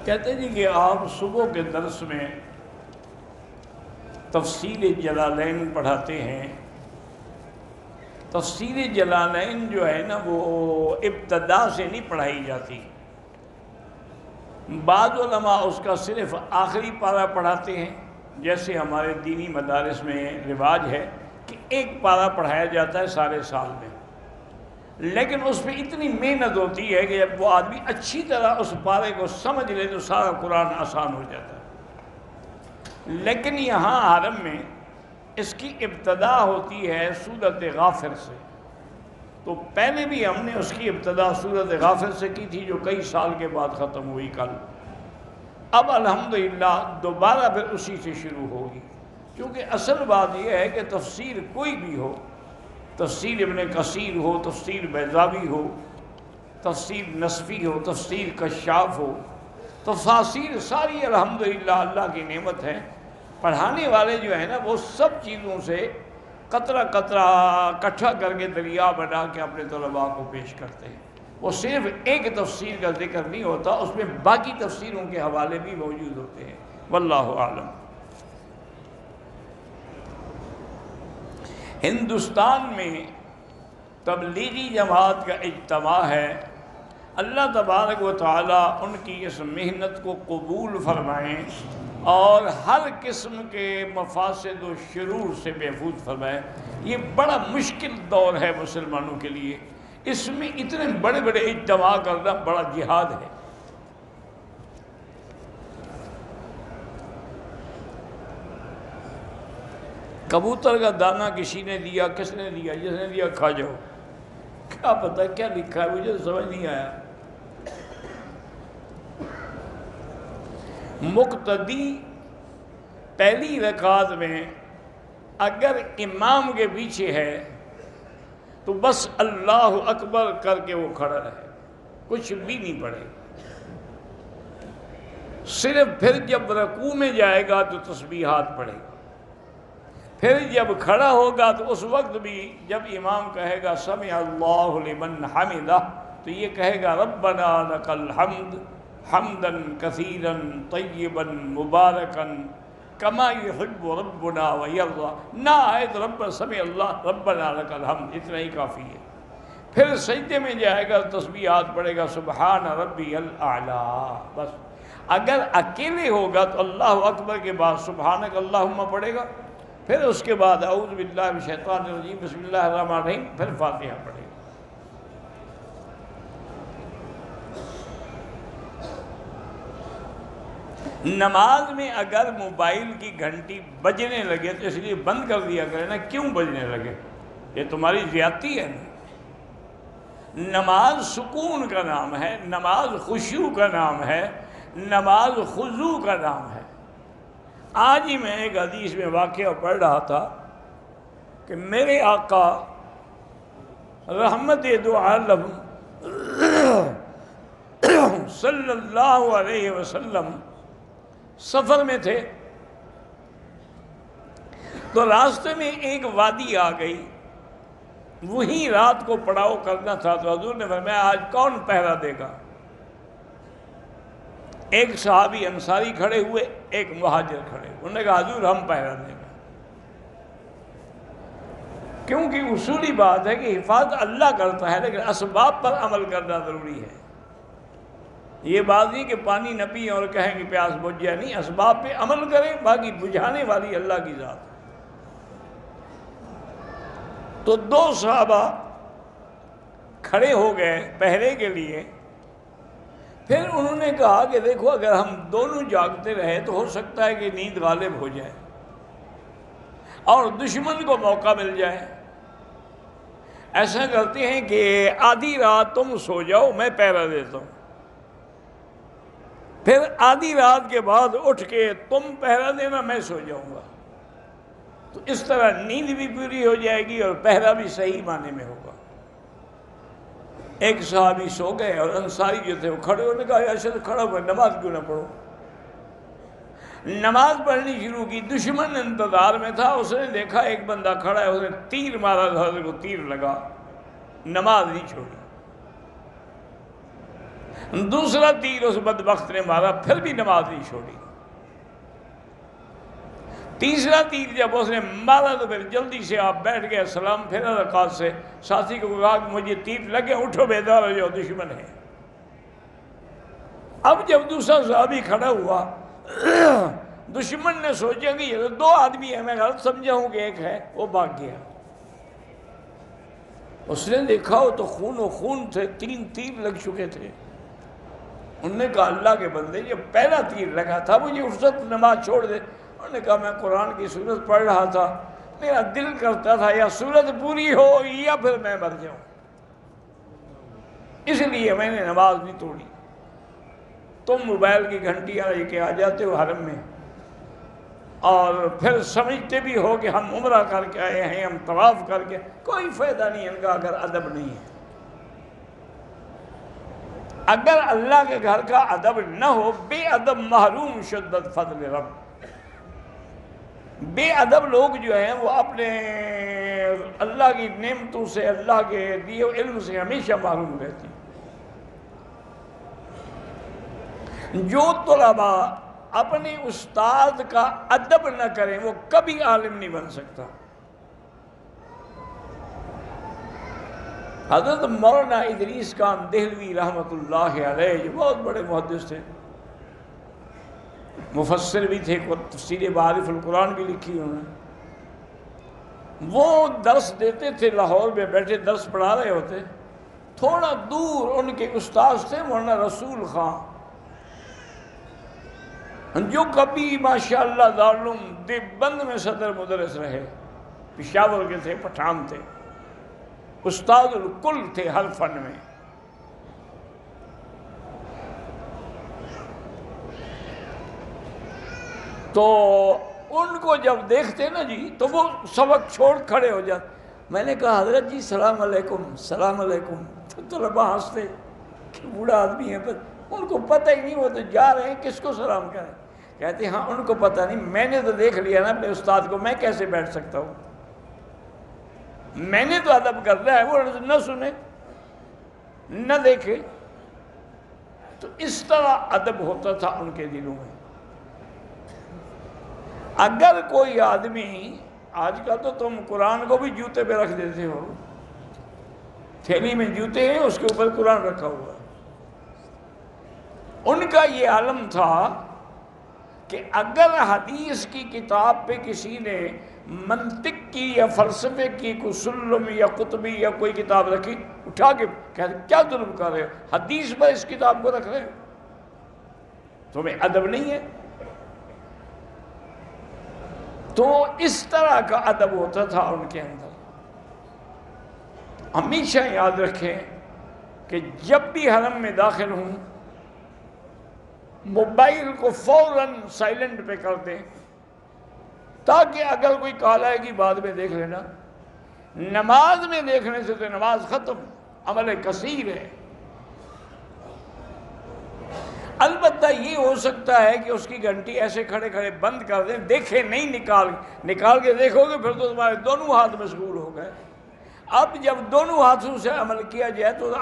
کہتے جی کہ آپ صبح کے درس میں تفسیر جلالین پڑھاتے ہیں. تفسیر جلالین جو ہے نا وہ ابتدا سے نہیں پڑھائی جاتی. بعض علماء اس کا صرف آخری پارہ پڑھاتے ہیں، جیسے ہمارے دینی مدارس میں رواج ہے کہ ایک پارہ پڑھایا جاتا ہے سارے سال میں، لیکن اس پہ اتنی محنت ہوتی ہے کہ جب وہ آدمی اچھی طرح اس پارے کو سمجھ لے تو سارا قرآن آسان ہو جاتا ہے. لیکن یہاں حرم میں اس کی ابتدا ہوتی ہے سورۃ غافر سے، تو پہلے بھی ہم نے اس کی ابتدا سورۃ غافر سے کی تھی جو کئی سال کے بعد ختم ہوئی کل. اب الحمدللہ دوبارہ پھر اسی سے شروع ہوگی، کیونکہ اصل بات یہ ہے کہ تفسیر کوئی بھی ہو، تفسیر ابن کثیر ہو، تفسیر بیضاوی ہو، تفسیر نصفی ہو، تفسیر کشاف ہو، تفاسیر ساری الحمدللہ اللہ کی نعمت ہے. پڑھانے والے جو ہیں نا وہ سب چیزوں سے قطرہ قطرہ اکٹھا کر کے دریا بنا کے اپنے طلباء کو پیش کرتے ہیں. وہ صرف ایک تفسیر کا ذکر نہیں ہوتا، اس میں باقی تفسیروں کے حوالے بھی موجود ہوتے ہیں. واللہ اعلم. ہندوستان میں تبلیغی جماعت کا اجتماع ہے. اللہ تبارک و تعالیٰ ان کی اس محنت کو قبول فرمائیں اور ہر قسم کے مفاسد و شرور سے محفوظ فرمائیں. یہ بڑا مشکل دور ہے مسلمانوں کے لیے، اس میں اتنے بڑے بڑے اجتماع کرنا بڑا جہاد ہے. کبوتر کا دانہ کسی نے دیا، کس نے دیا؟ جس نے دیا کھا جاؤ. کیا پتہ کیا لکھا ہے، مجھے سمجھ نہیں آیا. مقتدی پہلی رکعت میں اگر امام کے پیچھے ہے تو بس اللہ اکبر کر کے وہ کھڑا رہے، کچھ بھی نہیں پڑھے. صرف پھر جب رکوع میں جائے گا تو تسبیحات پڑھے گا. پھر جب کھڑا ہوگا تو اس وقت بھی جب امام کہے گا سمع اللہ لمن حمدہ تو یہ کہے گا ربنا لک الحمد حمدا کثیرا طیبا مبارکا کما یحب ربنا ویرضا. نہ آئے تو رب سمع اللہ ربنا لک الحمد، اتنا ہی کافی ہے. پھر سجدے میں جائے گا تسبیحات پڑھے گا سبحان ربی الاعلیٰ بس. اگر اکیلے ہوگا تو اللہ اکبر کے بعد سبحانک اللہم پڑھے گا، پھر اس کے بعد اعوذ باللہ من الشیطان الرجیم بسم اللہ الرحمن الرحیم، پھر فاتحہ پڑھے گا. نماز میں اگر موبائل کی گھنٹی بجنے لگے تو اس لیے بند کر دیا کرے نا. کیوں بجنے لگے؟ یہ تمہاری زیادتی ہے نا. نماز سکون کا نام ہے، نماز خشوع کا نام ہے، نماز خضوع کا نام ہے. آج ہی میں ایک حدیث میں واقعہ پڑھ رہا تھا کہ میرے آقا رحمت دو عالم صلی اللہ علیہ وسلم سفر میں تھے تو راستے میں ایک وادی آ گئی، وہیں رات کو پڑاؤ کرنا تھا. تو حضور نے فرمایا آج کون پہرا دے گا؟ ایک صحابی انصاری کھڑے ہوئے، ایک مہاجر کھڑے. انہوں نے کہا حضور ہم پہرا دیں گے. کیونکہ اصولی بات ہے کہ حفاظت اللہ کرتا ہے لیکن اسباب پر عمل کرنا ضروری ہے. یہ بات نہیں کہ پانی نہ پئیں اور کہیں کہ پیاس بجھ جائے، نہیں، اسباب پہ عمل کریں، باقی بجھانے والی اللہ کی ذات. تو دو صحابہ کھڑے ہو گئے پہرے کے لیے. پھر انہوں نے کہا کہ دیکھو اگر ہم دونوں جاگتے رہے تو ہو سکتا ہے کہ نیند غالب ہو جائے اور دشمن کو موقع مل جائے. ایسا کرتے ہیں کہ آدھی رات تم سو جاؤ، میں پہرا دیتا ہوں، پھر آدھی رات کے بعد اٹھ کے تم پہرا دینا، میں سو جاؤں گا. تو اس طرح نیند بھی پوری ہو جائے گی اور پہرا بھی صحیح معنی میں ہوگا. ایک صحابی سو گئے اور انصاری جو تھے وہ کھڑے ہونے کہا ایسے تو کھڑا ہوا نماز کیوں نہ پڑھو. نماز پڑھنی شروع کی. دشمن انتظار میں تھا، اس نے دیکھا ایک بندہ کھڑا ہے، اس نے تیر مارا، حضرت کو تیر لگا، نماز نہیں چھوڑی. دوسرا تیر اس بدبخت نے مارا، پھر بھی نماز نہیں چھوڑی۔ تیسرا تیر جب اس نے مارا تو پھر جلدی سے آپ بیٹھ گئے، سلام پھیرا رکعت سے، ساتھی کو کہا کہ مجھے تیر لگے، اٹھو بیدار ہو جاؤ، دشمن ہے۔ اب جب دوسرا صحابی کھڑا ہوا، دشمن نے سوچا کہ یہ تو دو آدمی ہیں، میں غلط سمجھا ہوں کہ ایک ہے، وہ بھاگ گیا۔ اس نے دیکھا وہ تو خون و خون تھے، 3 تیر لگ چکے تھے۔ انہوں نے کہا اللہ کے بندے، جب پہلا تیر لگا تھا مجھے اس وقت نماز چھوڑ دے۔ انہوں نے کہا میں قرآن کی سورت پڑھ رہا تھا، میرا دل کرتا تھا یا سورت پوری ہو یا پھر میں مر جاؤں، اس لیے میں نے نماز نہیں توڑی۔ تم موبائل کی گھنٹیاں لے کے آ جاتے ہو حرم میں، اور پھر سمجھتے بھی ہو کہ ہم عمرہ کر کے آئے ہیں، ہم طواف کر کے، کوئی فائدہ نہیں ان کا اگر ادب نہیں ہے۔ اگر اللہ کے گھر کا ادب نہ ہو، بے ادب محروم شدت فضل رب۔ بے ادب لوگ جو ہیں وہ اپنے اللہ کی نعمتوں سے، اللہ کے دیے علم سے ہمیشہ محروم رہتی ہیں۔ جو طلباء اپنے استاد کا ادب نہ کریں وہ کبھی عالم نہیں بن سکتا۔ حضرت مولانا ادریس خان دہلوی رحمۃ اللہ علیہ جو بہت بڑے محدث تھے، مفسر بھی تھے، تفسیر معارف القرآن بھی لکھی انہوں نے۔ وہ درس دیتے تھے، لاہور میں بیٹھے درس پڑھا رہے ہوتے، تھوڑا دور ان کے استاد تھے مولانا رسول خان، جو کبھی ماشاءاللہ دارالعلوم دیوبند میں صدر مدرس رہے، پشاور کے تھے، پٹھان تھے، استاد الکل تھے ہر فن میں۔ تو ان کو جب دیکھتے نا جی تو وہ سبق چھوڑ کھڑے ہو جاتے۔ میں نے کہا حضرت جی سلام علیکم، سلام علیکم۔ تو طلباء ہنستے کہ بوڑھا آدمی ہے، پر ان کو پتہ ہی نہیں، وہ تو جا رہے ہیں کس کو سلام کریں۔ کہتے ہاں ان کو پتہ نہیں، میں نے تو دیکھ لیا نا اپنے استاد کو، میں کیسے بیٹھ سکتا ہوں؟ میں نے تو ادب کرنا ہے، وہ نہ سنے نہ دیکھے۔ تو اس طرح ادب ہوتا تھا ان کے دلوں میں۔ اگر کوئی آدمی، آج کا تو تم قرآن کو بھی جوتے پہ رکھ دیتے ہو، تھیلی میں جوتے ہیں اس کے اوپر قرآن رکھا ہوا ہے۔ ان کا یہ عالم تھا کہ اگر حدیث کی کتاب پہ کسی نے منطق کی یا فلسفے کی کوئی سلم یا قطبی یا کوئی کتاب رکھی، اٹھا کے کہتے کیا ظلم کر رہے ہو، حدیث پر اس کتاب کو رکھ رہے ہو، تمہیں ادب نہیں ہے؟ تو اس طرح کا ادب ہوتا تھا ان کے اندر۔ ہمیشہ یاد رکھیں کہ جب بھی حرم میں داخل ہوں، موبائل کو فوراً سائلنٹ پہ کر دیں، تاکہ اگر کوئی کال آئے گی بعد میں دیکھ لینا۔ نماز میں دیکھنے سے تو نماز ختم، عمل کثیر ہے۔ البتہ یہ ہو سکتا ہے کہ اس کی گھنٹی ایسے کھڑے کھڑے بند کر دیں، دیکھیں نہیں، نکال کے دیکھو گے پھر تو تمہارے دونوں ہاتھ مشغول ہو گئے۔ اب جب دونوں ہاتھوں سے عمل کیا جائے تو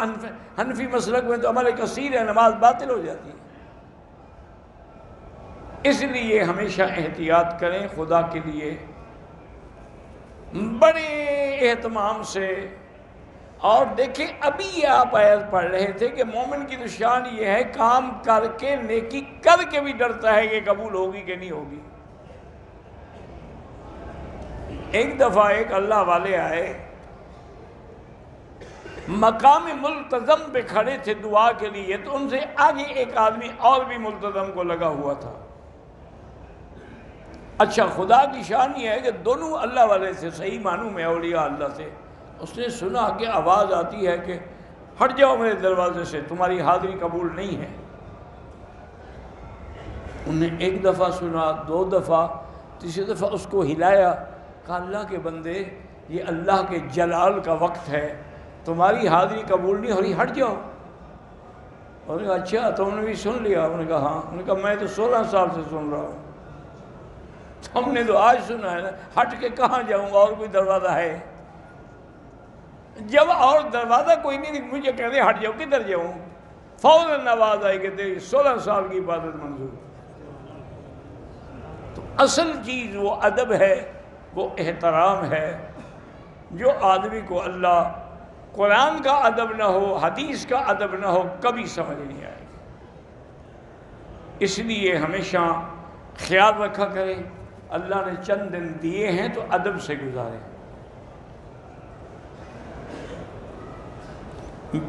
حنفی مسلک میں تو عمل کثیر ہے، نماز باطل ہو جاتی ہے۔ اس لیے ہمیشہ احتیاط کریں خدا کے لیے، بڑے اہتمام سے۔ اور دیکھیں ابھی یہ آپ آیت پڑھ رہے تھے کہ مومن کی نشان یہ ہے کام کر کے، نیکی کر کے بھی ڈرتا ہے کہ قبول ہوگی کہ نہیں ہوگی۔ ایک دفعہ ایک اللہ والے آئے، مقام ملتزم پہ کھڑے تھے دعا کے لیے، تو ان سے آگے ایک آدمی اور بھی ملتزم کو لگا ہوا تھا۔ اچھا خدا کی شان یہ ہے کہ دونوں اللہ والے تھے، صحیح معنوں میں اولیاء اللہ تھے۔ اس نے سنا کہ آواز آتی ہے کہ ہٹ جاؤ میرے دروازے سے، تمہاری حاضری قبول نہیں ہے۔ انہوں نے ایک دفعہ سنا، 2 دفعہ، تیسری دفعہ اس کو ہلایا، کہا اللہ کے بندے یہ اللہ کے جلال کا وقت ہے، تمہاری حاضری قبول نہیں ہو رہی، ہٹ جاؤ۔ انہوں نے کہا اچھا تم نے بھی سن لیا؟ انہوں نے کہا ہاں۔ انہوں نے کہا میں تو 16 سال سے سن رہا ہوں، تم نے تو آج سنا ہے نا، ہٹ کے کہاں جاؤں گا، اور کوئی دروازہ ہے؟ جب اور دروازہ کوئی نہیں، مجھے کہتے ہٹ جاؤ، کدھر جاؤں؟ فوراً آواز آئی کہ تیری 16 سال کی عبادت منظور۔ تو اصل چیز وہ ادب ہے، وہ احترام ہے، جو آدمی کو اللہ قرآن کا ادب نہ ہو، حدیث کا ادب نہ ہو، کبھی سمجھ نہیں آئے گا۔ اس لیے ہمیشہ خیال رکھا کریں، اللہ نے چند دن دیے ہیں تو ادب سے گزاریں۔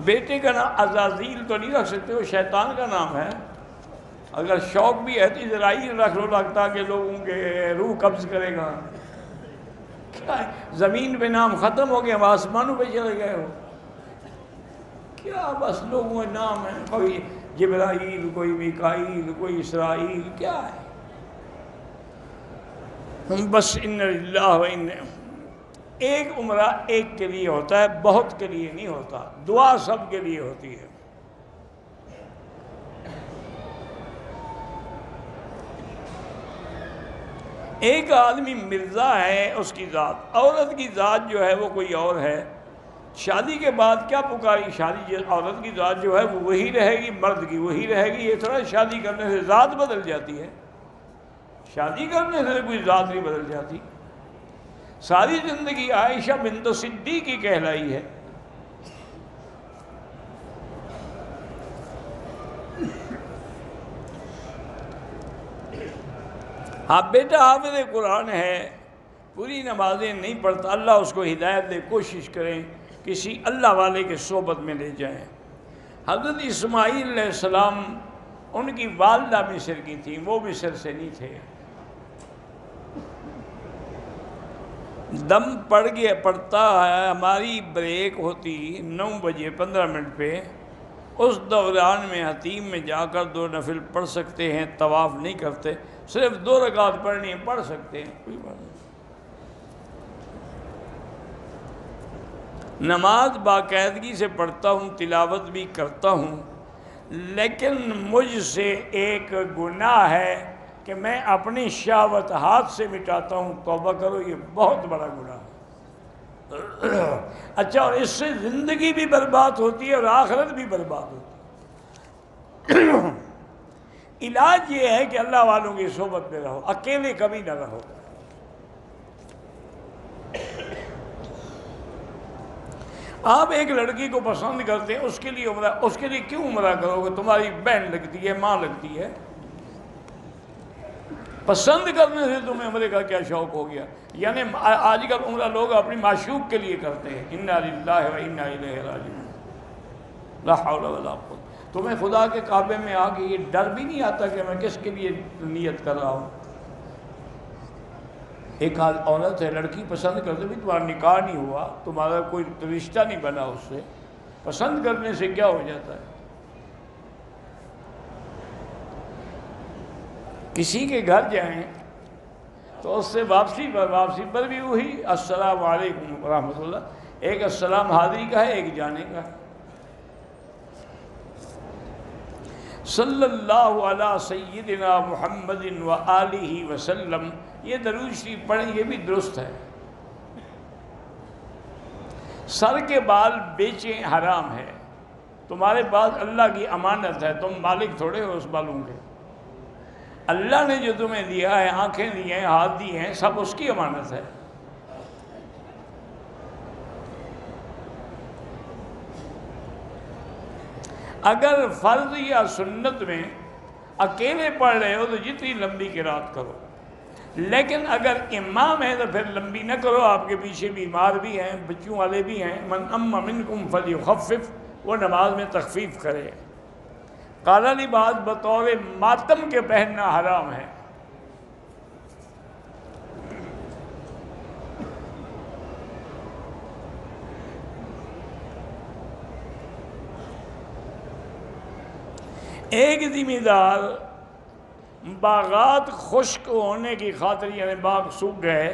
بیٹے کا نام عزازیل تو نہیں رکھ سکتے، وہ شیطان کا نام ہے۔ اگر شوق بھی ہے تو اسرائیل رکھ لو، لگتا کہ لوگوں کے روح قبض کرے گا۔ کیا ہے؟ زمین پہ نام ختم ہو گیا، ہم آسمانوں پہ چلے گئے ہو کیا؟ بس لوگوں کے نام ہیں، کوئی جبرائیل، کوئی میکائیل، کوئی اسرائیل، کیا ہے؟ بس ان للہ و ان ایک عمرہ ایک کے لیے ہوتا ہے، بہت کے لیے نہیں ہوتا، دعا سب کے لیے ہوتی ہے۔ ایک آدمی مرزا ہے، اس کی ذات، عورت کی ذات جو ہے وہ کوئی اور ہے۔ شادی کے بعد کیا پکاری؟ شادی عورت کی ذات جو ہے وہ وہی رہے گی، مرد کی وہی رہے گی۔ یہ تھوڑا شادی کرنے سے ذات بدل جاتی ہے، شادی کرنے سے کوئی ذات نہیں بدل جاتی۔ ساری زندگی عائشہ بنت صدیق کی کہلائی ہے۔ ہاں بیٹا حافظ قرآن ہے، پوری نمازیں نہیں پڑھتا، اللہ اس کو ہدایت دے، کوشش کریں کسی اللہ والے کے صحبت میں لے جائیں۔ حضرت اسماعیل علیہ السلام، ان کی والدہ مصر کی تھیں، وہ مصر سے نہیں تھے۔ دم پڑتا ہے، ہماری بریک ہوتی 9 بجے 15 منٹ پہ، اس دوران میں حتیم میں جا کر 2 نفل پڑھ سکتے ہیں، طواف نہیں کرتے، صرف 2 رکعت پڑھنی ہے، پڑھ سکتے ہیں، کوئی بات نہیں۔ نماز باقاعدگی سے پڑھتا ہوں، تلاوت بھی کرتا ہوں، لیکن مجھ سے ایک گناہ ہے کہ میں اپنی شہوت ہاتھ سے مٹاتا ہوں۔ توبہ کرو، یہ بہت بڑا گناہ ہے۔ اچھا، اور اس سے زندگی بھی برباد ہوتی ہے اور آخرت بھی برباد ہوتی ہے۔ علاج یہ ہے کہ اللہ والوں کی صحبت میں رہو، اکیلے کبھی نہ رہو۔ آپ ایک لڑکی کو پسند کرتے ہیں، اس کے لیے عمرہ، اس کے لیے کیوں عمرہ کرو گے؟ تمہاری بہن لگتی ہے، ماں لگتی ہے، پسند کرنے سے تمہیں عمرے کا کیا شوق ہو گیا؟ یعنی آج کل عمرہ لوگ اپنی معشوق کے لیے کرتے ہیں۔ انا للہ و انا الیہ راجعون، لا حول ولا قوت۔ تمہیں خدا کے کعبے میں آ کے یہ ڈر بھی نہیں آتا کہ میں کس کے لیے نیت کر رہا ہوں؟ ایک عورت ہے، لڑکی پسند کرتے بھی، تمہارا نکاح نہیں ہوا، تمہارا کوئی رشتہ نہیں بنا اس سے، پسند کرنے سے کیا ہو جاتا ہے؟ کسی کے گھر جائیں تو اس سے واپسی پر بھی وہی السلام علیکم ورحمۃ اللہ، ایک السلام حاضری کا ہے، ایک جانے کا ہے۔ صلی اللہ علی سیدنا محمد و آلہ وسلم، یہ درود شریف پڑھیں، یہ بھی درست ہے۔ سر کے بال بیچیں حرام ہے، تمہارے پاس اللہ کی امانت ہے، تم مالک تھوڑے ہو اس بالوں کے۔ اللہ نے جو تمہیں دیا ہے، آنکھیں دی ہیں، ہاتھ دی ہیں، سب اس کی امانت ہے۔ اگر فرض یا سنت میں اکیلے پڑھ رہے ہو تو جتنی لمبی قرات کرو، لیکن اگر امام ہے تو پھر لمبی نہ کرو، آپ کے پیچھے بیمار بھی ہیں، بچوں والے بھی ہیں۔ من ام منکم فلیخفف، وہ نماز میں تخفیف کرے۔ کالا لباس بطور ماتم کے پہننا حرام ہے۔ ایک ذمہ دار باغات خشک ہونے کی خاطر، یعنی باغ سوکھ گئے،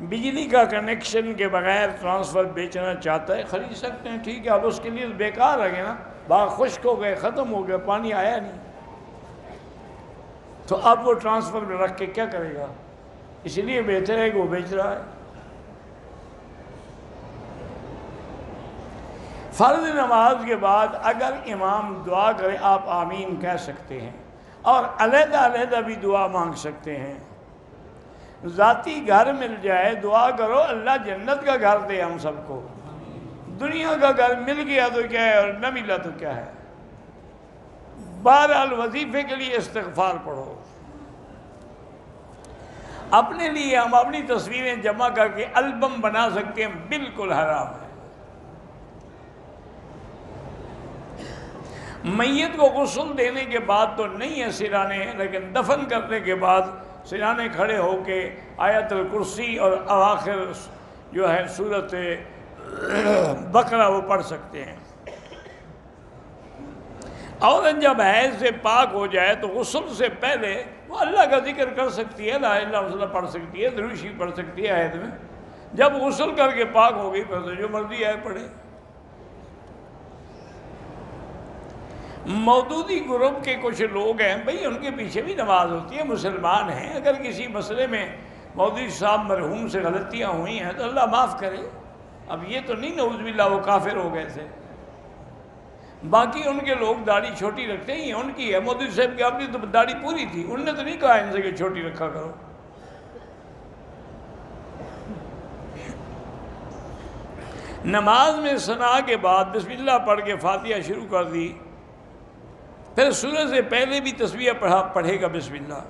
بجلی کا کنیکشن کے بغیر ٹرانسفر بیچنا چاہتا ہے، خرید سکتے ہیں، ٹھیک ہے، اب اس کے لیے بیکار ہے نا، باغ خشک ہو گئے، ختم ہو گئے، پانی آیا نہیں، تو اب وہ ٹرانسفر میں رکھ کے کیا کرے گا؟ اس لیے بہتر ہے کہ وہ بیچ رہا ہے۔ فرض نماز کے بعد اگر امام دعا کرے آپ آمین کہہ سکتے ہیں، اور علیحدہ علیحدہ بھی دعا مانگ سکتے ہیں۔ ذاتی گھر مل جائے دعا کرو اللہ جنت کا گھر دے ہم سب کو، دنیا کا گھر مل گیا تو کیا ہے اور نہ ملا تو کیا ہے۔ بہرحال وظیفے کے لیے استغفار پڑھو۔ اپنے لیے ہم اپنی تصویریں جمع کر کے البم بنا سکتے ہیں، بالکل حرام ہے۔ میت کو غسل دینے کے بعد تو نہیں ہے سرانے، لیکن دفن کرنے کے بعد سرانے کھڑے ہو کے آیت الکرسی اور اواخر جو ہے سورۃ بقرہ وہ پڑھ سکتے ہیں۔ عورت جب حیض سے پاک ہو جائے تو غسل سے پہلے وہ اللہ کا ذکر کر سکتی ہے، لا الہ الا اللہ پڑھ سکتی ہے، درود شریف پڑھ سکتی ہے حیض میں۔ جب غسل کر کے پاک ہو گئی پھر تو جو مرضی ہے پڑھے۔ مودودی گروپ کے کچھ لوگ ہیں بھئی ان کے پیچھے بھی نماز ہوتی ہے، مسلمان ہیں، اگر کسی مسئلے میں مودودی صاحب مرحوم سے غلطیاں ہوئی ہیں تو اللہ معاف کرے۔ اب یہ تو نہیں نعوذ باللہ وہ کافر ہو گئے تھے۔ باقی ان کے لوگ داڑھی چھوٹی رکھتے ہیں، ان کی ہے، مودودی صاحب کی اپنی تو داڑھی پوری تھی، انہوں نے تو نہیں کہا ان سے کہ چھوٹی رکھا کرو۔ نماز میں ثنا کے بعد بسم اللہ پڑھ کے فاتحہ شروع کر دی، پھر سورہ سے پہلے بھی تسبیح پڑھے گا بسم اللہ۔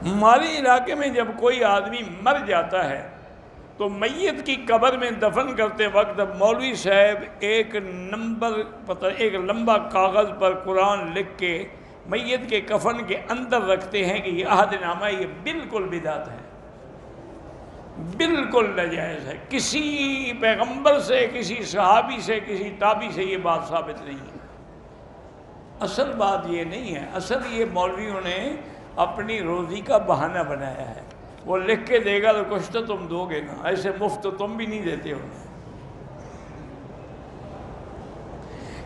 ہمارے علاقے میں جب کوئی آدمی مر جاتا ہے تو میت کی قبر میں دفن کرتے وقت مولوی صاحب ایک لمبا کاغذ پر قرآن لکھ کے میت کے کفن کے اندر رکھتے ہیں کہ یہ عہد نامہ، یہ بالکل بدعت ہے، بالکل ناجائز ہے۔ کسی پیغمبر سے، کسی صحابی سے، کسی تابعی سے یہ بات ثابت نہیں ہے۔ اصل بات یہ نہیں ہے، اصل یہ مولویوں نے اپنی روزی کا بہانہ بنایا ہے۔ وہ لکھ کے دے گا تو کچھ تو تم دو گے نا، ایسے مفت تو تم بھی نہیں دیتے انہیں۔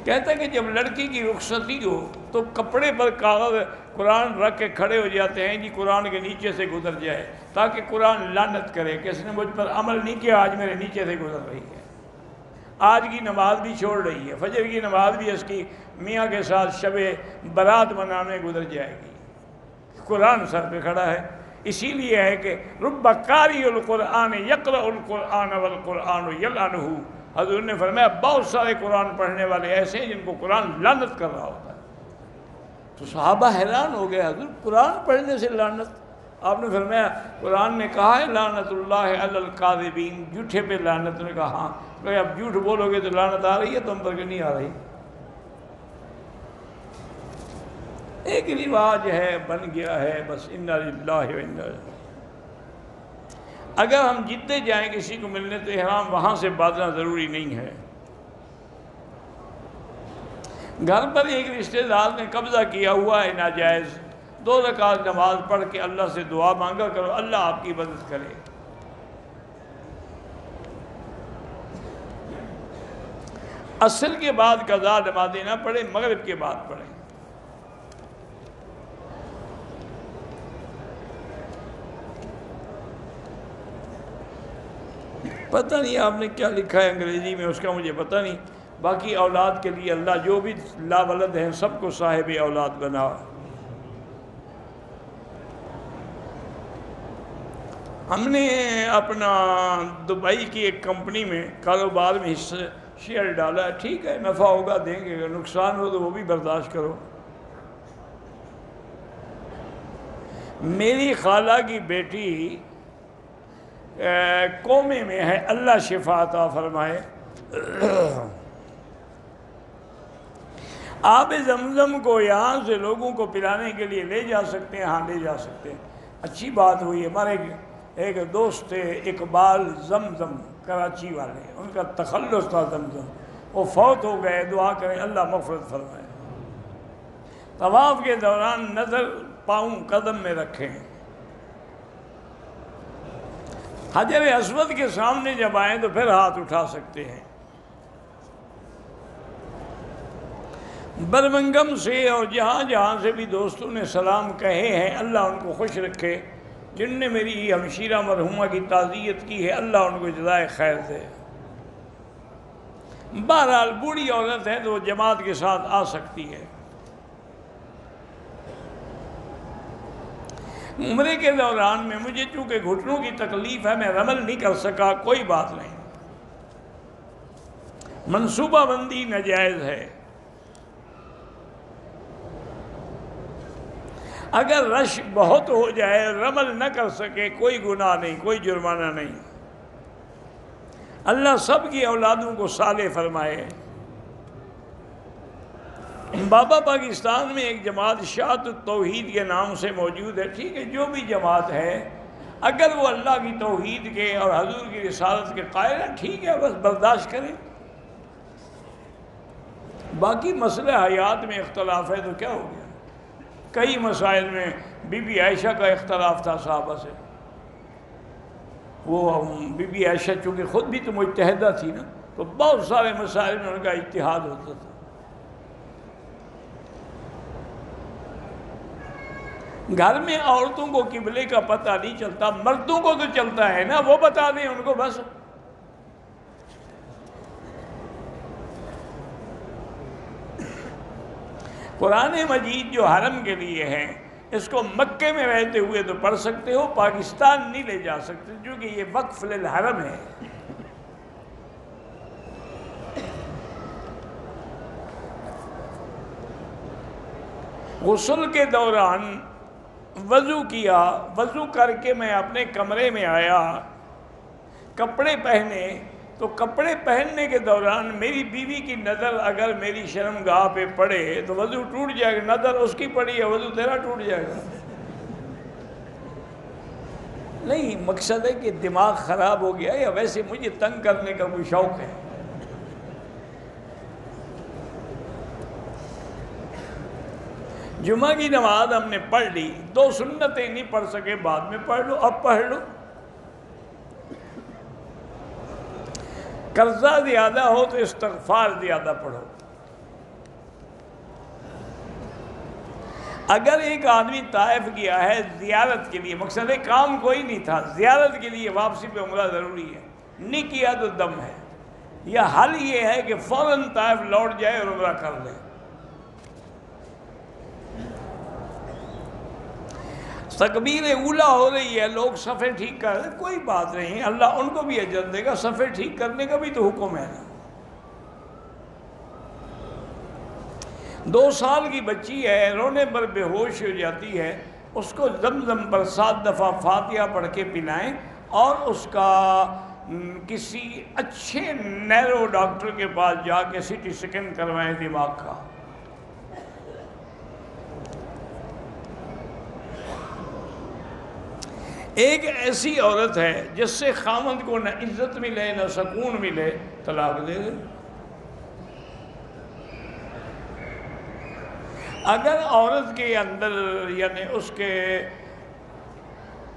کہتا ہے کہ جب لڑکی کی رخصتی ہو تو کپڑے پر کاغذ قرآن رکھ کے کھڑے ہو جاتے ہیں، جی قرآن کے نیچے سے گزر جائے، تاکہ قرآن لعنت کرے کہ اس نے مجھ پر عمل نہیں کیا، آج میرے نیچے سے گزر رہی ہے۔ آج کی نماز بھی چھوڑ رہی ہے، فجر کی نماز بھی اس کی میاں کے ساتھ شب برات منانے گزر جائے گی، قرآن سر پہ کھڑا ہے۔ اسی لیے ہے کہ رب قاری القرآن یقرأ القرآن والقرآن یلعنہ، حضور نے فرمایا بہت سارے قرآن پڑھنے والے ایسے ہیں جن کو قرآن لعنت کر رہا ہوتا ہے۔ تو صحابہ حیران ہو گئے، حضور قرآن پڑھنے سے لعنت؟ آپ نے فرمایا قرآن نے کہا ہے لعنت اللہ علی الکاذبین، جھوٹے پہ لعنت۔ نے کہا ہاں، کہ اب جھوٹ بولو گے تو لعنت آ رہی ہے تم پر کہ نہیں آ رہی؟ ایک رواج ہے، بن گیا ہے بس، انا للہ و انا الیہ۔ اگر ہم جدے جائیں کسی کو ملنے تو احرام وہاں سے باندھنا ضروری نہیں ہے۔ گھر پر ایک رشتہ دار نے قبضہ کیا ہوا ہے ناجائز، 2 رکعت نماز پڑھ کے اللہ سے دعا مانگا کرو، اللہ آپ کی مدد کرے۔ عصر کے بعد قضا نمازیں نہ پڑھیں، مغرب کے بعد پڑھیں۔ پتہ نہیں آپ نے کیا لکھا ہے انگریزی میں، اس کا مجھے پتہ نہیں۔ باقی اولاد کے لیے اللہ جو بھی لا ولد ہیں سب کو صاحب اولاد بنا۔ ہم نے اپنا دبئی کی ایک کمپنی میں کاروبار میں شیئر ڈالا ہے، ٹھیک ہے نفع ہوگا دیں گے، اگر نقصان ہو تو وہ بھی برداشت کرو۔ میری خالہ کی بیٹی کومے میں ہے، اللہ شفا عطا فرمائے۔ آب زمزم کو یہاں سے لوگوں کو پلانے کے لیے لے جا سکتے ہیں، ہاں لے جا سکتے ہیں، اچھی بات ہوئی۔ ہمارے ایک دوست تھے اقبال زمزم، کراچی والے، ان کا تخلص تھا زمزم، وہ فوت ہو گئے، دعا کریں اللہ مغفرت فرمائے۔ طواف کے دوران نظر پاؤں قدم میں رکھیں، حجر اسود کے سامنے جب آئیں تو پھر ہاتھ اٹھا سکتے ہیں۔ برمنگم سے اور جہاں جہاں سے بھی دوستوں نے سلام کہے ہیں، اللہ ان کو خوش رکھے۔ جن نے میری ہمشیرہ مرحومہ کی تعزیت کی ہے، اللہ ان کو جزائے خیر دے۔ بہرحال بوڑھی عورت ہے تو وہ جماعت کے ساتھ آ سکتی ہے۔ عمرے کے دوران میں مجھے چونکہ گھٹنوں کی تکلیف ہے، میں رمل نہیں کر سکا، کوئی بات نہیں، منصوبہ بندی ناجائز ہے۔ اگر رش بہت ہو جائے، رمل نہ کر سکے، کوئی گناہ نہیں، کوئی جرمانہ نہیں۔ اللہ سب کی اولادوں کو صالح فرمائے۔ بابا پاکستان میں ایک جماعت شاعت التوحید کے نام سے موجود ہے، ٹھیک ہے، جو بھی جماعت ہے اگر وہ اللہ کی توحید کے اور حضور کی رسالت کے قائل ہے، ٹھیک ہے، بس برداشت کریں۔ باقی مسئلہ حیات میں اختلاف ہے تو کیا ہو گیا؟ کئی مسائل میں بی بی عائشہ کا اختلاف تھا صحابہ سے، وہ بی بی عائشہ چونکہ خود بھی تو مجتہدہ تھی نا، تو بہت سارے مسائل میں ان کا اجتہاد ہوتا تھا۔ گھر میں عورتوں کو قبلے کا پتہ نہیں چلتا، مردوں کو تو چلتا ہے نا، وہ بتا دیں ان کو بس۔ قرآن مجید جو حرم کے لیے ہے، اس کو مکے میں رہتے ہوئے تو پڑھ سکتے ہو، پاکستان نہیں لے جا سکتے کیونکہ یہ وقف للحرم ہے۔ غسل کے دوران وضو کیا، وضو کر کے میں اپنے کمرے میں آیا، کپڑے پہنے، تو کپڑے پہننے کے دوران میری بیوی کی نظر اگر میری شرمگاہ پہ پڑے تو وضو ٹوٹ جائے گا۔ نظر اس کی پڑی ہے، وضو تیرا ٹوٹ جائے گا۔ نہیں، مقصد ہے کہ دماغ خراب ہو گیا یا ویسے مجھے تنگ کرنے کا کوئی شوق ہے۔ جمعہ کی نماز ہم نے پڑھ لی، 2 سنتیں نہیں پڑھ سکے، بعد میں پڑھ لو، اب پڑھ لو۔ قرضہ زیادہ ہو تو استغفار زیادہ پڑھو۔ اگر ایک آدمی طائف گیا ہے زیارت کے لیے، مقصد ہے کام کوئی نہیں تھا، زیارت کے لیے واپسی پہ عمرہ ضروری ہے، نہیں کیا تو دم ہے، یا حل یہ ہے کہ فوراً طائف لوٹ جائے اور عمرہ کر لے۔ تکبیر اولا ہو رہی ہے، لوگ صفیں ٹھیک کر رہے ہیں، کوئی بات نہیں، اللہ ان کو بھی اجر دے گا، صفیں ٹھیک کرنے کا بھی تو حکم ہے نا۔ 2 سال کی بچی ہے، رونے پر بے ہوش ہو جاتی ہے، اس کو زمزم پر 7 دفعہ فاتحہ پڑھ کے پلائیں، اور اس کا کسی اچھے نیرو ڈاکٹر کے پاس جا کے سی ٹی سکین کروائیں دماغ کا۔ ایک ایسی عورت ہے جس سے خاوند کو نہ عزت ملے نہ سکون ملے، طلاق دے دے۔ اگر عورت کے اندر یعنی اس کے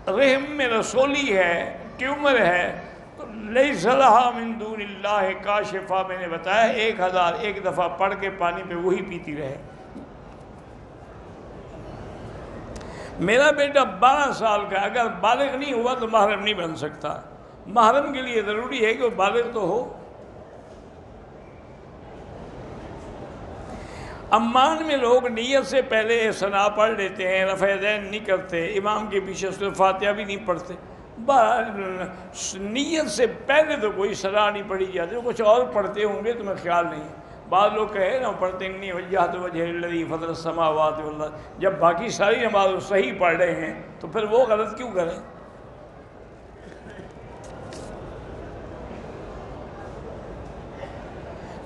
رحم میں رسولی ہے، ٹیومر ہے، تو لیس لہا من دون اللہ کاشفہ، میں نے بتایا 1001 دفعہ پڑھ کے پانی پہ وہی پیتی رہے۔ میرا بیٹا 12 سال کا، اگر بالغ نہیں ہوا تو محرم نہیں بن سکتا۔ محرم کے لیے ضروری ہے کہ وہ بالغ تو ہو۔ امان میں لوگ نیت سے پہلے ثنا پڑھ لیتے ہیں، رفع یدین نہیں کرتے، امام کے پیچھے سورۃ فاتحہ بھی نہیں پڑھتے۔ نیت سے پہلے تو کوئی ثنا نہیں پڑھی جاتی، کچھ اور پڑھتے ہوں گے تو میں خیال نہیں۔ بعض لوگ کہے نا پڑھتے نہیں، وجہت وجہ الذی فطر السماوات والارض، جب باقی ساری نماز صحیح پڑھ رہے ہیں تو پھر وہ غلط کیوں کریں؟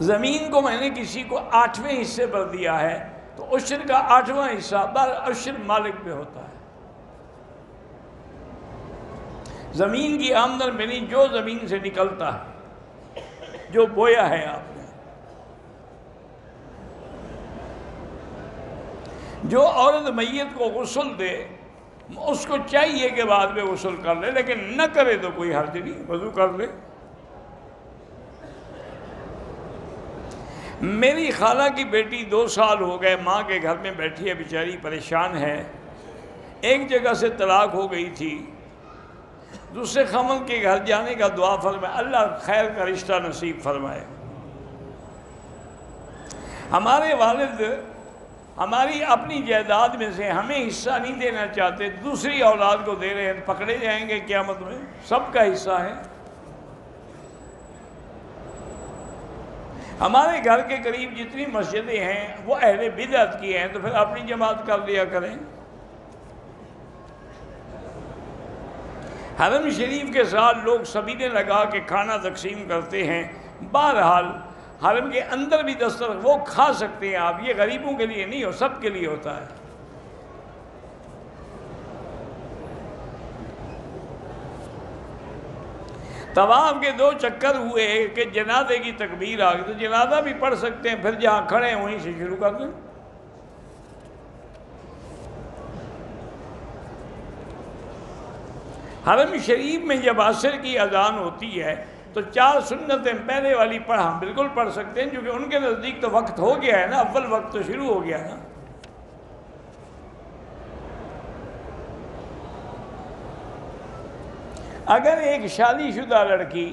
زمین کو میں نے کسی کو 8ویں حصے پر دیا ہے تو عشر کا 8واں حصہ بر عشر مالک پہ ہوتا ہے۔ زمین کی آمدن میں نہیں، جو زمین سے نکلتا ہے، جو بویا ہے آپ نے، جو عورت میت کو غسل دے اس کو چاہیے کہ بعد میں غسل کر لے، لیکن نہ کرے تو کوئی حرج نہیں، وضو کر لے۔ میری خالہ کی بیٹی 2 سال ہو گئے ماں کے گھر میں بیٹھی ہے، بیچاری پریشان ہے۔ ایک جگہ سے طلاق ہو گئی تھی، دوسرے خاوند کے گھر جانے کا دعا فرمائے، اللہ خیر کا رشتہ نصیب فرمائے۔ ہمارے والد ہماری اپنی جائیداد میں سے ہمیں حصہ نہیں دینا چاہتے، دوسری اولاد کو دے رہے ہیں، پکڑے جائیں گے قیامت میں، سب کا حصہ ہے۔ ہمارے گھر کے قریب جتنی مسجدیں ہیں وہ اہل بدعت کی ہیں، تو پھر اپنی جماعت کر لیا کریں۔ حرم شریف کے ساتھ لوگ سبیلیں لگا کے کھانا تقسیم کرتے ہیں، بہرحال حرم کے اندر بھی دسترخوان وہ کھا سکتے ہیں آپ، یہ غریبوں کے لیے نہیں ہو، سب کے لیے ہوتا ہے۔ طواف کے 2 چکر ہوئے کہ جنازے کی تکبیر آ گئی، تو جنازہ بھی پڑھ سکتے ہیں، پھر جہاں کھڑے ہیں وہیں سے شروع کر دیں۔ حرم شریف میں جب عصر کی اذان ہوتی ہے تو 4 سنتیں پہلے والی ہم بالکل پڑھ سکتے ہیں، کیونکہ ان کے نزدیک تو وقت ہو گیا ہے نا، اول وقت تو شروع ہو گیا نا۔ اگر ایک شادی شدہ لڑکی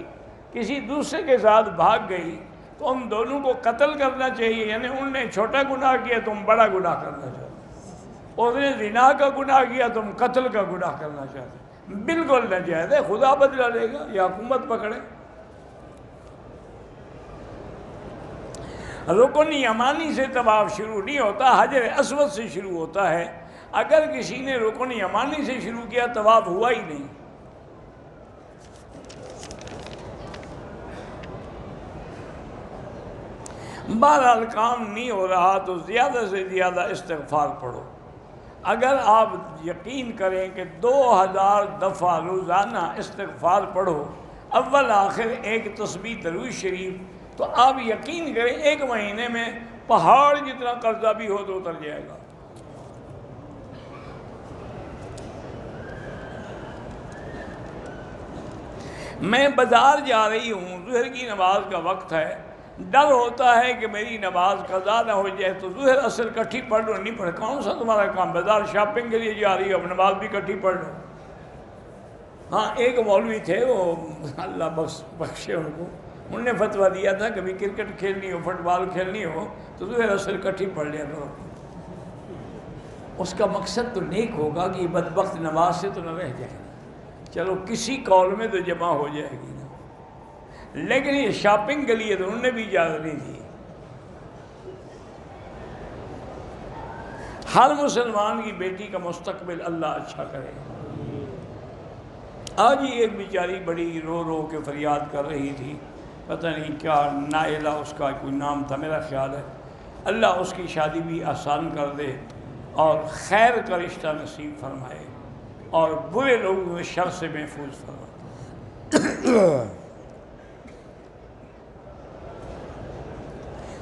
کسی دوسرے کے ساتھ بھاگ گئی تو ان دونوں کو قتل کرنا چاہیے، یعنی ان نے چھوٹا گناہ کیا، تم بڑا گناہ کرنا چاہتے، اس نے زنا کا گناہ کیا، تم قتل کا گناہ کرنا چاہتے، بالکل ناجائز ہے، خدا بدلہ لے گا یا حکومت پکڑے۔ رکن یمانی سے طواف شروع نہیں ہوتا، حجر اسود سے شروع ہوتا ہے۔ اگر کسی نے رکن یمانی سے شروع کیا طواف ہوا ہی نہیں۔ بہرحال کام نہیں ہو رہا تو زیادہ سے زیادہ استغفار پڑھو۔ اگر آپ یقین کریں کہ 2000 دفعہ روزانہ استغفار پڑھو، اول آخر ایک تسبیح درود شریف، تو آپ یقین کریں 1 مہینے میں پہاڑ جتنا قرضہ بھی ہو تو اتر جائے گا۔ میں بازار جا رہی ہوں، ظہر کی نماز کا وقت ہے، ڈر ہوتا ہے کہ میری نماز قضا نہ ہو جائے، تو ظہر اثر کٹھی پڑھ لو، نہیں پڑھ، کون سا تمہارا کام، بازار شاپنگ کے لیے جا رہی ہو، اب نماز بھی کٹھی پڑھ لو۔ ہاں ایک مولوی تھے، وہ اللہ بخشے ان کو، انہوں نے فتویٰ دیا تھا کبھی کرکٹ کھیلنی ہو، فٹ بال کھیلنی ہو تو ظہر اثر کٹھی پڑھ لیا کرو۔ اس کا مقصد تو نیک ہوگا کہ یہ بدبخت نماز سے تو نہ رہ جائے، چلو کسی قول میں تو جمع ہو جائے گی نا، لیکن یہ شاپنگ کے لیے تو انہوں نے بھی اجازت نہیں دی۔ ہر مسلمان کی بیٹی کا مستقبل اللہ اچھا کرے۔ آج ہی ایک بیچاری بڑی رو رو کے فریاد کر رہی تھی، پتہ نہیں کیا، نائلہ اس کا کوئی نام تھا میرا خیال ہے، اللہ اس کی شادی بھی آسان کر دے اور خیر کا رشتہ نصیب فرمائے اور برے لوگوں کے شر سے محفوظ فرمائے۔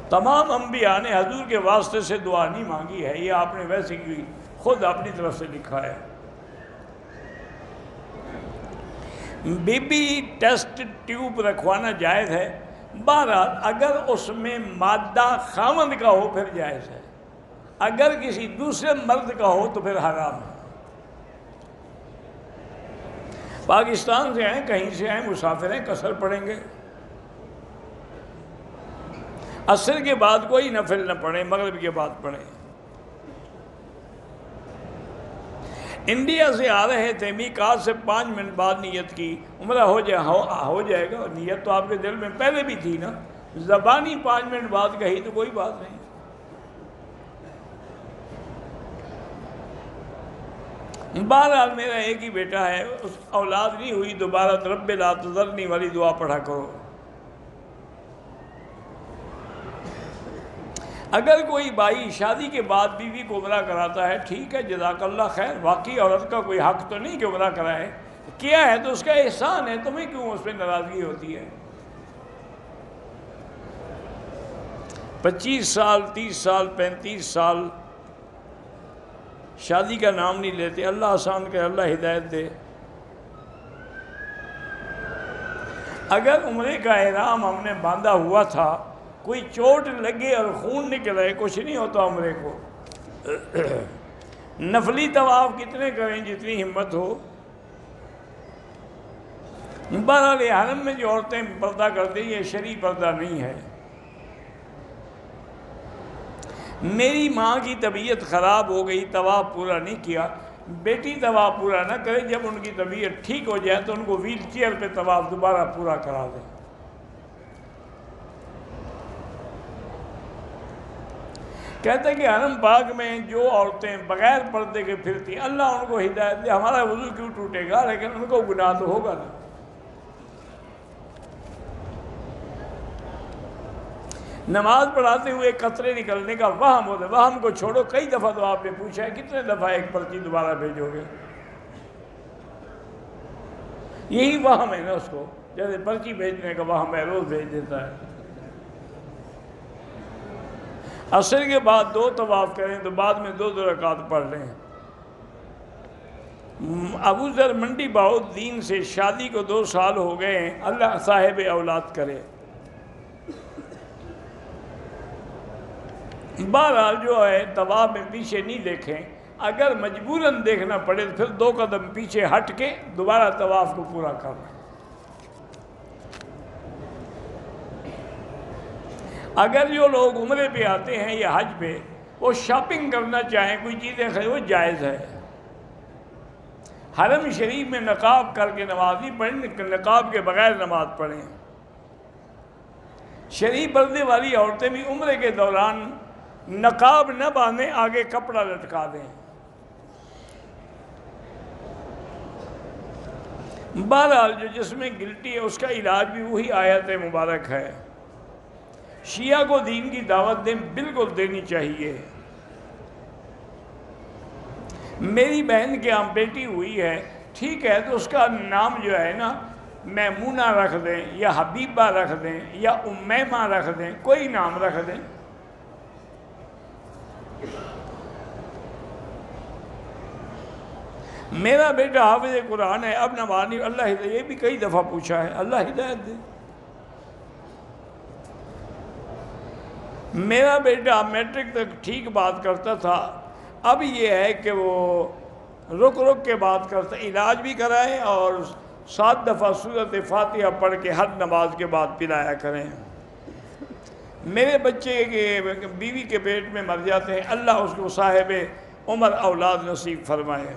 تمام انبیاء نے حضور کے واسطے سے دعا نہیں مانگی ہے، یہ آپ نے ویسے کی خود اپنی طرف سے لکھا ہے۔ بی بی ٹیسٹ ٹیوب رکھوانا جائز ہے، بہرحال اگر اس میں مادہ خاوند کا ہو پھر جائز ہے، اگر کسی دوسرے مرد کا ہو تو پھر حرام ہے۔ پاکستان سے ہیں، کہیں سے ہیں، مسافر ہیں، قصر پڑھیں گے، عصر کے بعد کوئی نفل نہ پڑھیں، مغرب کے بعد پڑھیں۔ انڈیا سے آ رہے تھے، میقات سے 5 منٹ بعد نیت کی، عمرہ ہو جائے گا، نیت تو آپ کے دل میں پہلے بھی تھی نا، زبانی 5 منٹ بعد کہی تو کوئی بات نہیں۔ بہرحال میرا ایک ہی بیٹا ہے، اس اولاد نہیں ہوئی، دوبارہ رب لا تذرنی والی دعا پڑھا کرو۔ اگر کوئی بھائی شادی کے بعد بیوی کو عمرہ کراتا ہے، ٹھیک ہے، جزاک اللہ خیر، واقعی عورت کا کوئی حق تو نہیں کہ عمرہ کرائے، کیا ہے تو اس کا احسان ہے، تمہیں کیوں اس پہ ناراضگی ہوتی ہے؟ 25 سال 30 سال 35 سال شادی کا نام نہیں لیتے، اللہ آسان کرے، اللہ ہدایت دے۔ اگر عمرے کا احرام ہم نے باندھا ہوا تھا کوئی چوٹ لگے اور خون نکل رہے کچھ نہیں ہوتا عمرے کو۔ نفلی طواف کتنے کریں جتنی ہمت ہو۔ بہرحال حرم میں جو عورتیں پردہ کرتی ہیں یہ شرعی پردہ نہیں ہے۔ میری ماں کی طبیعت خراب ہو گئی، طواف پورا نہیں کیا، بیٹی طواف پورا نہ کرے، جب ان کی طبیعت ٹھیک ہو جائے تو ان کو ویل چیئر پہ طواف دوبارہ پورا کرا دیں۔ کہتے ہیں کہ حرم پاک میں جو عورتیں بغیر پردے کے پھرتی اللہ ان کو ہدایت دے، ہمارا وضو کیوں ٹوٹے گا، لیکن ان کو گناہ تو ہوگا نا۔ نماز پڑھاتے ہوئے قطرے نکلنے کا وہم ہوتا ہے، وہم کو چھوڑو، کئی دفعہ تو آپ نے پوچھا ہے کتنے دفعہ ایک پرچی دوبارہ بھیجو گے، یہی وہم ہے نا، اس کو جیسے پرچی بھیجنے کا وہم ہے، روز بھیج دیتا ہے۔ عصر کے بعد 2 طواف کریں تو بعد میں 2 رکعت پڑھ لیں۔ ابو ذر منڈی بہت دین سے شادی کو 2 سال ہو گئے ہیں، اللہ صاحب اولاد کرے۔ بہرحال جو ہے طواف میں پیچھے نہیں دیکھیں، اگر مجبوراً دیکھنا پڑے تو پھر 2 قدم پیچھے ہٹ کے دوبارہ طواف کو پورا کر لیں۔ اگر جو لوگ عمرے پہ آتے ہیں یا حج پہ وہ شاپنگ کرنا چاہیں، کوئی چیزیں خرید، وہ جائز ہے۔ حرم شریف میں نقاب کر کے نماز نہیں پڑھیں، نقاب کے بغیر نماز پڑھیں۔ شریف پردے والی عورتیں بھی عمرے کے دوران نقاب نہ باندھیں، آگے کپڑا لٹکا دیں۔ بہرحال جو جس میں گلٹی ہے اس کا علاج بھی وہی آیت مبارک ہے۔ شیعہ کو دین کی دعوت دیں، بالکل دینی چاہیے۔ میری بہن کے ہاں بیٹی ہوئی ہے، ٹھیک ہے، تو اس کا نام جو ہے نا میمونہ رکھ دیں یا حبیبہ رکھ دیں یا امیمہ رکھ دیں، کوئی نام رکھ دیں۔ میرا بیٹا حافظ قرآن ہے، اب نماز نہیں، اللہ ہدایت، یہ بھی کئی دفعہ پوچھا ہے، اللہ ہدایت دے۔ میرا بیٹا میٹرک تک ٹھیک بات کرتا تھا، اب یہ ہے کہ وہ رک رک کے بات کرتا، علاج بھی کرائیں اور 7 دفعہ سورۃ فاتحہ پڑھ کے ہر نماز کے بعد پلایا کریں۔ میرے بچے کے بیوی کے پیٹ میں مر جاتے ہیں، اللہ اس کو صاحب عمر اولاد نصیب فرمائے۔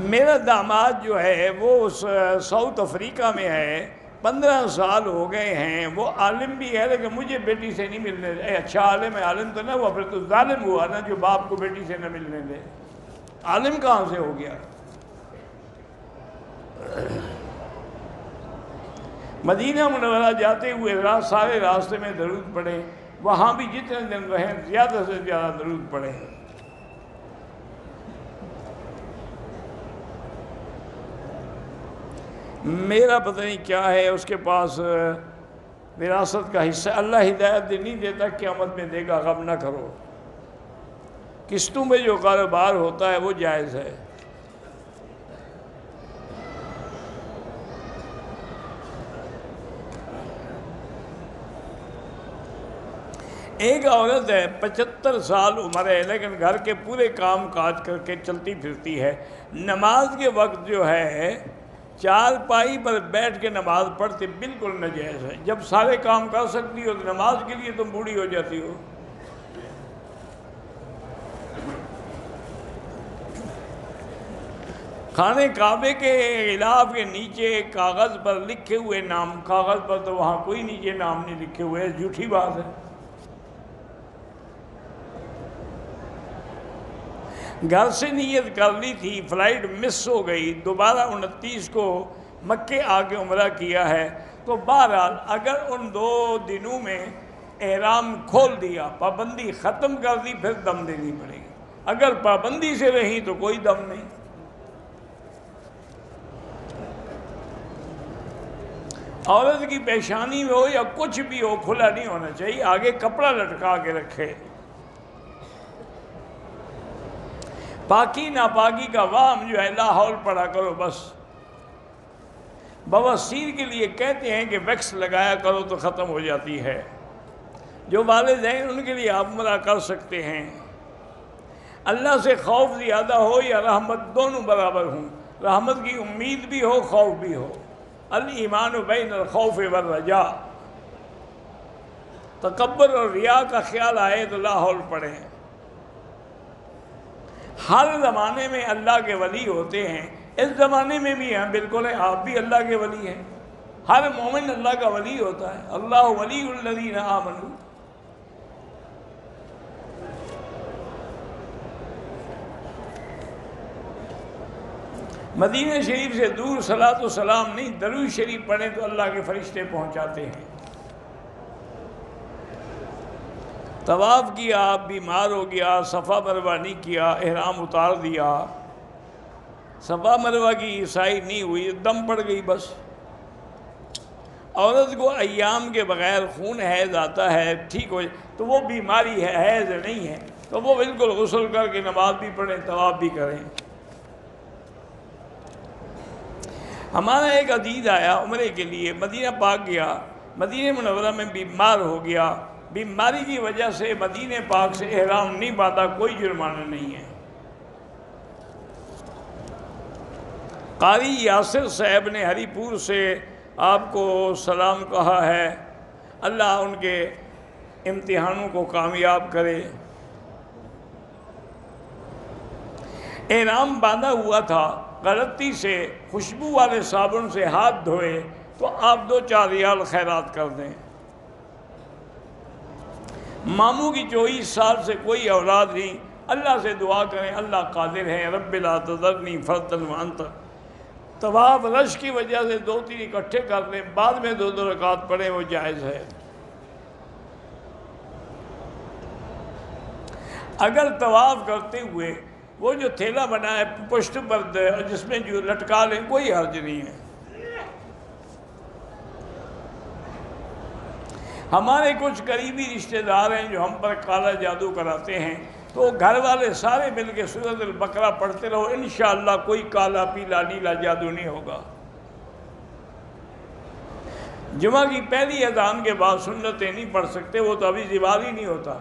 میرا داماد جو ہے وہ ساؤتھ افریقہ میں ہے، 15 سال ہو گئے ہیں، وہ عالم بھی ہے لیکن مجھے بیٹی سے نہیں ملنے دے۔ اچھا عالم ہے، عالم تو نہ ہوا، پھر تو ظالم ہوا نا جو باپ کو بیٹی سے نہ ملنے دے۔ عالم کہاں سے ہو گیا؟ مدینہ منورہ جاتے ہوئے سارے راستے میں درود پڑھیں، وہاں بھی جتنے دن رہیں زیادہ سے زیادہ درود پڑھیں۔ میرا پتہ نہیں کیا ہے اس کے پاس وراثت کا حصہ، اللہ ہدایت نہیں دیتا، قیامت میں دے گا، غم نہ کرو۔ قسطوں میں جو کاروبار ہوتا ہے وہ جائز ہے۔ ایک عورت ہے 75 سال عمر ہے لیکن گھر کے پورے کام کاج کر کے چلتی پھرتی ہے، نماز کے وقت جو ہے چارپائی پر بیٹھ کے نماز پڑھتے بالکل ناجائز ہے۔ جب سارے کام کر سکتی ہو تو نماز کے لیے تم بوڑھی ہو جاتی ہو۔ خانے کعبے کے غلاف کے نیچے کاغذ پر لکھے ہوئے نام، کاغذ پر تو وہاں کوئی نیچے نام نہیں لکھے ہوئے، جھوٹی بات ہے۔ گھر سے نیت کر لی تھی، فلائٹ مس ہو گئی، دوبارہ 29 کو مکے آ کے عمرہ کیا ہے، تو بہرحال اگر ان 2 دنوں میں احرام کھول دیا، پابندی ختم کر دی، پھر دم دینی پڑے گی۔ اگر پابندی سے رہی تو کوئی دم نہیں۔ عورت کی پیشانی میں ہو یا کچھ بھی ہو کھلا نہیں ہونا چاہیے، آگے کپڑا لٹکا کے رکھے۔ پاکی ناپاکی کا وہم جو ہے لاحول پڑھا کرو بس، بواسیر کے لیے کہتے ہیں کہ ویکس لگایا کرو تو ختم ہو جاتی ہے۔ جو والدین ان کے لیے آپ عمرہ کر سکتے ہیں۔ اللہ سے خوف زیادہ ہو یا رحمت، دونوں برابر ہوں، رحمت کی امید بھی ہو، خوف بھی ہو۔ الایمان بین الخوف والرجاء۔ تکبر اور ریا کا خیال آئے تو لا حول پڑھیں۔ ہر زمانے میں اللہ کے ولی ہوتے ہیں، اس زمانے میں بھی ہیں، بالکل ہیں، آپ بھی اللہ کے ولی ہیں۔ ہر مومن اللہ کا ولی ہوتا ہے۔ اللہ ولی الذین آمنوا۔ مدینہ شریف سے دور صلاۃ و سلام نہیں، درود شریف پڑھیں تو اللہ کے فرشتے پہنچاتے ہیں۔ طواف کیا، آپ بیمار ہو گیا، صفا مروہ نہیں کیا، احرام اتار دیا، صفا مروہ کی عیسائی نہیں ہوئی، دم پڑ گئی بس۔ عورت کو ایام کے بغیر خون حیض آتا ہے، ٹھیک ہو جائے تو وہ بیماری ہے، حیض نہیں ہے، تو وہ بالکل غسل کر کے نماز بھی پڑھیں، طواف بھی کریں۔ ہمارا ایک عزیز آیا عمرے کے لیے، مدینہ پاک گیا، مدینہ منورہ میں بیمار ہو گیا، بیماری کی وجہ سے مدینہ پاک سے احرام نہیں باندھا، کوئی جرمانہ نہیں ہے۔ قاری یاسر صاحب نے ہری پور سے آپ کو سلام کہا ہے، اللہ ان کے امتحانوں کو کامیاب کرے۔ احرام باندھا ہوا تھا، غلطی سے خوشبو والے صابن سے ہاتھ دھوئے تو آپ 2-4 ریال خیرات کر دیں۔ ماموں کی 24 سال سے کوئی اولاد نہیں، اللہ سے دعا کریں، اللہ قادر ہے، رب لا تذرنی فردا وانت۔ طواف رش کی وجہ سے 2-3 اکٹھے کر لیں، بعد میں 2 رکعت پڑھیں، وہ جائز ہے۔ اگر طواف کرتے ہوئے وہ جو تھیلا بنا ہے پشت پر جس میں جو لٹکا لیں، کوئی حرج نہیں ہے۔ ہمارے کچھ قریبی رشتہ دار ہیں جو ہم پر کالا جادو کراتے ہیں، تو گھر والے سارے مل کے سورۃ البقرہ پڑھتے رہو، انشاءاللہ کوئی کالا پیلا نیلا جادو نہیں ہوگا۔ جمعہ کی پہلی اذان کے بعد سنتیں نہیں پڑھ سکتے، وہ تو ابھی زوال ہی نہیں ہوتا۔